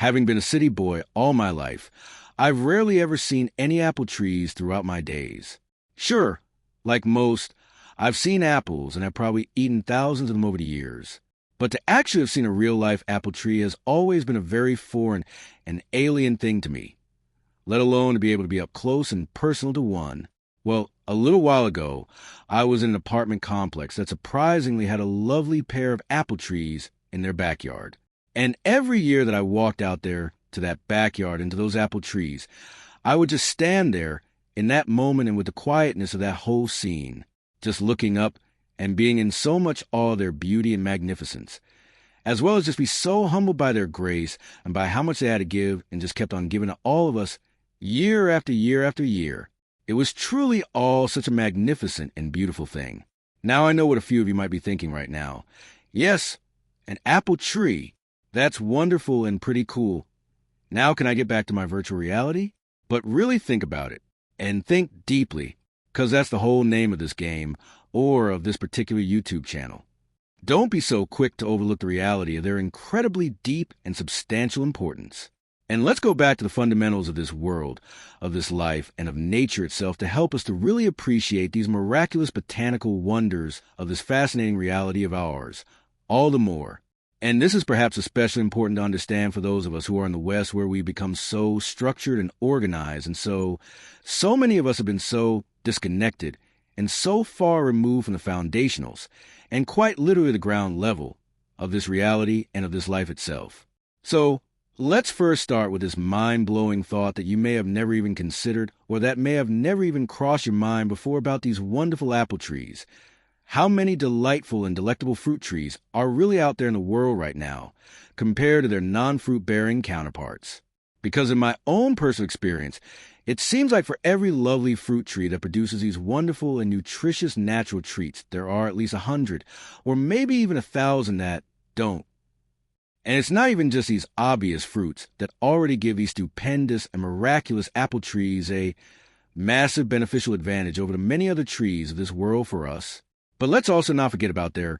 Having been a city boy all my life, I've rarely ever seen any apple trees throughout my days. Sure, like most, I've seen apples and have probably eaten thousands of them over the years. But to actually have seen a real-life apple tree has always been a very foreign and alien thing to me, let alone to be able to be up close and personal to one. Well, a little while ago, I was in an apartment complex that surprisingly had a lovely pair of apple trees in their backyard. And every year that I walked out there to that backyard and to those apple trees, I would just stand there in that moment and with the quietness of that whole scene, just looking up and being in so much awe of their beauty and magnificence, as well as just be so humbled by their grace and by how much they had to give and just kept on giving to all of us year after year after year. It was truly all such a magnificent and beautiful thing. Now I know what a few of you might be thinking right now. Yes, an apple tree. That's wonderful and pretty cool. Now can I get back to my virtual reality? But really think about it, and think deeply, because that's the whole name of this game, or of this particular YouTube channel. Don't be so quick to overlook the reality of their incredibly deep and substantial importance. And let's go back to the fundamentals of this world, of this life, and of nature itself to help us to really appreciate these miraculous botanical wonders of this fascinating reality of ours, all the more. And this is perhaps especially important to understand for those of us who are in the West, where we become so structured and organized, and so many of us have been so disconnected and so far removed from the foundationals, and quite literally the ground level, of this reality and of this life itself. So, let's first start with this mind-blowing thought that you may have never even considered, or that may have never even crossed your mind before, about these wonderful apple trees. How many delightful and delectable fruit trees are really out there in the world right now, compared to their non-fruit-bearing counterparts? Because in my own personal experience, it seems like for every lovely fruit tree that produces these wonderful and nutritious natural treats, there are at least 100, or maybe even 1,000 that don't. And it's not even just these obvious fruits that already give these stupendous and miraculous apple trees a massive beneficial advantage over the many other trees of this world for us. But let's also not forget about their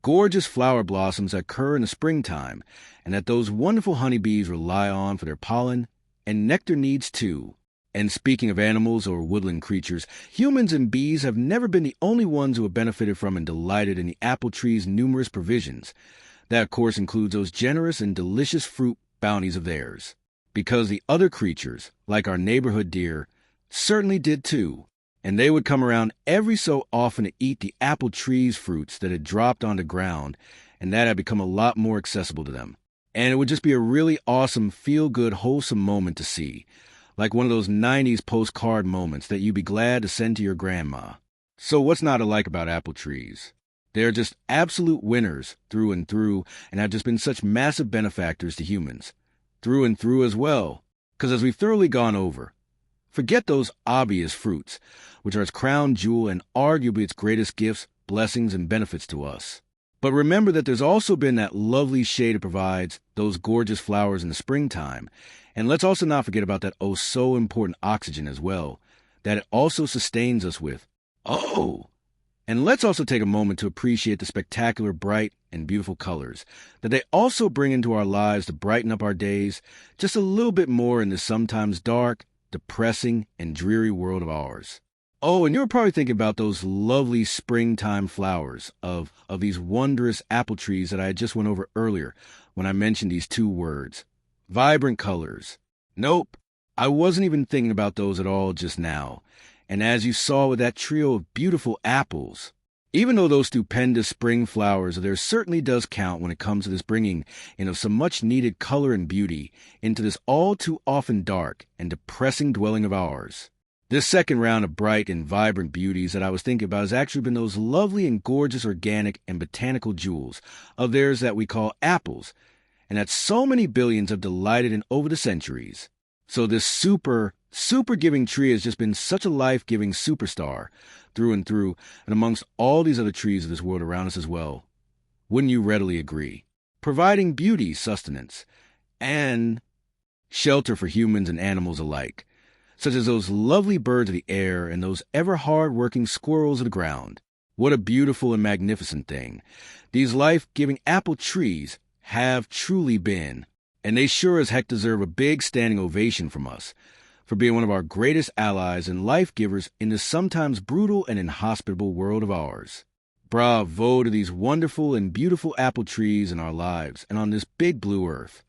gorgeous flower blossoms that occur in the springtime, and that those wonderful honeybees rely on for their pollen and nectar needs too. And speaking of animals or woodland creatures, humans and bees have never been the only ones who have benefited from and delighted in the apple tree's numerous provisions. That, of course, includes those generous and delicious fruit bounties of theirs. Because the other creatures, like our neighborhood deer, certainly did too. And they would come around every so often to eat the apple tree's fruits that had dropped on the ground, and that had become a lot more accessible to them. And it would just be a really awesome, feel-good, wholesome moment to see, like one of those 90s postcard moments that you'd be glad to send to your grandma. So what's not to like about apple trees? They are just absolute winners through and through, and have just been such massive benefactors to humans, through and through as well. Because as we've thoroughly gone over, forget those obvious fruits, which are its crown jewel and arguably its greatest gifts, blessings, and benefits to us. But remember that there's also been that lovely shade it provides, those gorgeous flowers in the springtime. And let's also not forget about that oh so important oxygen as well, that it also sustains us with. And let's also take a moment to appreciate the spectacular, bright, and beautiful colors that they also bring into our lives to brighten up our days just a little bit more in this sometimes dark, depressing, and dreary world of ours. Oh, and you're probably thinking about those lovely springtime flowers of these wondrous apple trees that I just went over earlier when I mentioned these two words, vibrant colors. Nope, I wasn't even thinking about those at all just now. And as you saw with that trio of beautiful apples, even though those stupendous spring flowers, there certainly does count when it comes to this bringing in of some much-needed color and beauty into this all-too-often dark and depressing dwelling of ours. This second round of bright and vibrant beauties that I was thinking about has actually been those lovely and gorgeous organic and botanical jewels of theirs that we call apples, and that so many billions have delighted in over the centuries. So this super giving tree has just been such a life-giving superstar through and through, and amongst all these other trees of this world around us as well. Wouldn't you readily agree? Providing beauty, sustenance, and shelter for humans and animals alike, such as those lovely birds of the air and those ever hard-working squirrels of the ground. What a beautiful and magnificent thing these life-giving apple trees have truly been. And they sure as heck deserve a big standing ovation from us for being one of our greatest allies and life givers in this sometimes brutal and inhospitable world of ours. Bravo to these wonderful and beautiful apple trees in our lives and on this big blue earth.